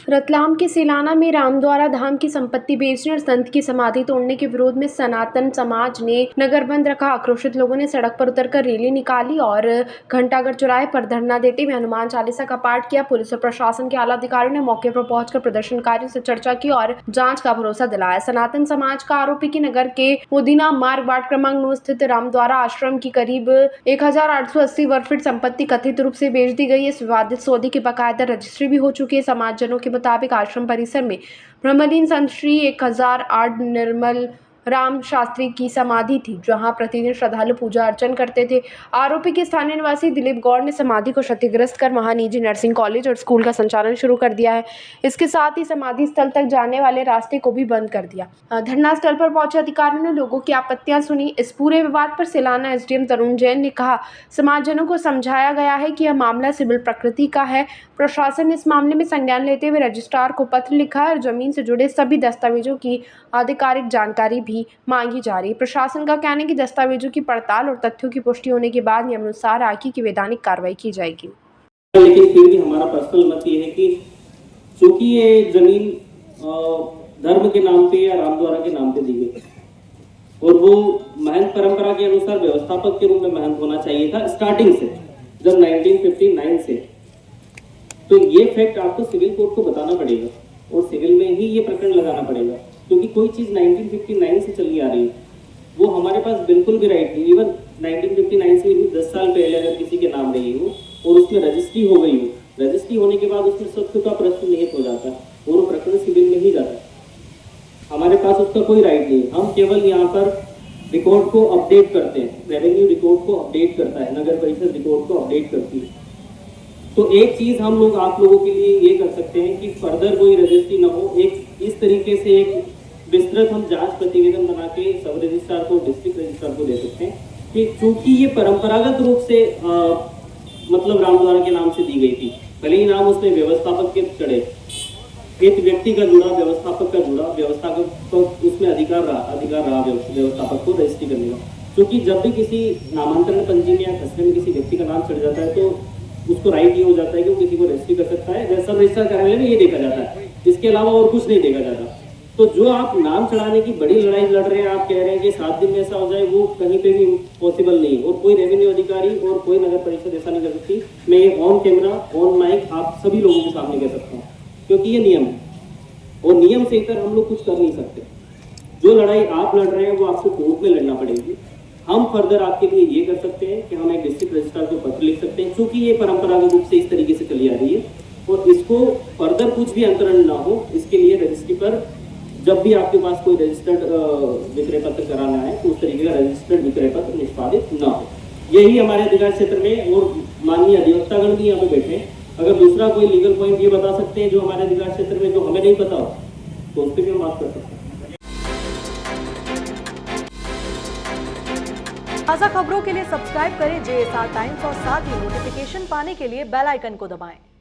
रतलाम के सिलाना में रामद्वारा धाम की संपत्ति बेचने और संत की समाधि तोड़ने के विरोध में सनातन समाज ने नगर बंद रखा। आक्रोशित लोगों ने सड़क पर उतरकर रैली निकाली और घंटाघर चौराहे पर धरना देते हुए हनुमान चालीसा का पाठ किया। पुलिस और प्रशासन के आला अधिकारियों ने मौके पर पहुंचकर प्रदर्शनकारियों से चर्चा की और जांच का भरोसा दिलाया। सनातन समाज का आरोप है कि नगर के मोदीना मार्ग वार्ड क्रमांक 9 स्थित रामद्वारा आश्रम की करीब 1880 वर्ग फीट संपत्ति कथित रूप से बेच दी गई है। इस विवादित सौदे की बाकायदा रजिस्ट्री भी हो चुकी है। समाजजनों के मुताबिक आश्रम परिसर में ब्रह्मलीन संत श्री 1008 निर्मल राम शास्त्री की समाधि थी, जहां प्रतिदिन श्रद्धालु पूजा अर्चन करते थे। आरोपी के स्थानीय निवासी दिलीप गौड़ ने समाधि को क्षतिग्रस्त कर वहां निजी नर्सिंग कॉलेज और स्कूल का संचालन शुरू कर दिया है। इसके साथ ही समाधि स्थल तक जाने वाले रास्ते को भी बंद कर दिया। धरना स्थल पर पहुंचे अधिकारियों ने लोगों की आपत्तियां सुनी। इस पूरे विवाद पर सिलाना एसडीएम तरुण जैन ने कहा, समाजजनों को समझाया गया है कि यह मामला सिविल प्रकृति का है। प्रशासन ने इस मामले में संज्ञान लेते हुए रजिस्ट्रार को पत्र लिखा है और जमीन से जुड़े सभी दस्तावेजों की आधिकारिक जानकारी भी मांगी जा रही है। प्रशासन का कहना है कि दस्तावेजों की पड़ताल और तथ्यों की पुष्टि होने के बाद नियमानुसार आगे की वैधानिक कार्रवाई की जाएगी। लेकिन फिर भी हमारा पर्सनल मत ये है कि चूंकि ये जमीन धर्म के नाम पे या रामद्वारा के नाम पे दी गई और वो महंत परंपरा के अनुसार व्यवस्थापक के रूप में महंत होना चाहिए था स्टार्टिंग से, जब 1959 से। तो ये फैक्ट आपको सिविल कोर्ट को बताना पड़ेगा और सिविल में ही ये प्रकरण लगाना पड़ेगा, क्योंकि कोई चीज 1959 से चली आ रही है वो हमारे पास बिल्कुल भी राइट नहीं। इवन 1959 से भी 10 साल पहले अगर किसी के नाम रही हो और उसमें रजिस्ट्री हो गई हो, रजिस्ट्री होने के बाद उसमें सत्य का प्रश्न निहित हो जाता है और वो प्रकरण सिविल में ही जाता है। हमारे पास उसका कोई राइट नहीं। हम केवल यहाँ पर रिकॉर्ड को अपडेट करते हैं, रेवेन्यू रिकॉर्ड को अपडेट करता है, नगर परिषद रिकॉर्ड को अपडेट करती है। तो एक चीज हम लोग आप लोगों के लिए ये कर सकते हैं कि फर्दर कोई रजिस्ट्री ना हो, एक इस तरीके से एक विस्तृत हम जांच प्रतिवेदन बना के सब रजिस्ट्रार को, डिस्ट्रिक्ट रजिस्ट्रार को दे सकते हैं कि चूंकि ये परंपरागत रूप से मतलब रामद्वारा के नाम से दी गई थी, भले ही नाम उसमें व्यवस्थापक के चढ़े, एक व्यक्ति का जुड़ा, व्यवस्थापक का जुड़ा, व्यवस्थापक को उसमें अधिकार रहा व्यवस्थापक को रजिस्ट्री करने का। क्योंकि जब भी किसी नामांतरण पंजी में या खसरे में किसी व्यक्ति का नाम चढ़ जाता है तो उसको राइट ये हो जाता है कि वो किसी को रजिस्ट्री कर सकता है। सब रजिस्टर कार्यालय में ये देखा जाता है, इसके अलावा और कुछ नहीं देखा जाता। तो जो आप नाम चढ़ाने की बड़ी लड़ाई लड़ रहे हैं, आप कह रहे हैं कि 7 दिन में ऐसा हो जाए, वो कहीं पे भी पॉसिबल नहीं और कोई रेवेन्यू अधिकारी और कोई नगर परिषद ऐसा नहीं कर सकती। मैं ये ऑन कैमरा, ऑन माइक आप सभी लोगों के सामने कह सकता हूँ, क्योंकि ये नियम है और नियम से इतर हम लोग कुछ कर नहीं सकते। जो लड़ाई आप लड़ रहे हैं वो आपको कोर्ट में लड़ना पड़ेगी। हम फर्दर आपके लिए ये कर सकते हैं कि हम एक डिस्ट्रिक्ट रजिस्ट्रार को पत्र लिख सकते हैं, क्योंकि ये परंपरागत रूप से इस तरीके से चली आ रही है और इसको फर्दर कुछ भी अंतरण ना हो, इसके लिए रजिस्ट्री पर जब भी आपके पास कोई रजिस्टर्ड विक्रय पत्र कराना है तो उस तरीके का रजिस्टर्ड विक्रय पत्र निष्पादित ना हो। यही हमारे अधिकार क्षेत्र में, और माननीय अधिवक्तागण भी यहाँ पे बैठे हैं, अगर दूसरा कोई लीगल पॉइंट ये बता सकते हैं जो हमारे अधिकार क्षेत्र में जो हमें नहीं पता हो तो उस पर भी हम बात कर सकते हैं। ताज़ा खबरों के लिए सब्सक्राइब करें JSR टाइम्स और साथ ही नोटिफिकेशन पाने के लिए बेल आइकन को दबाएं।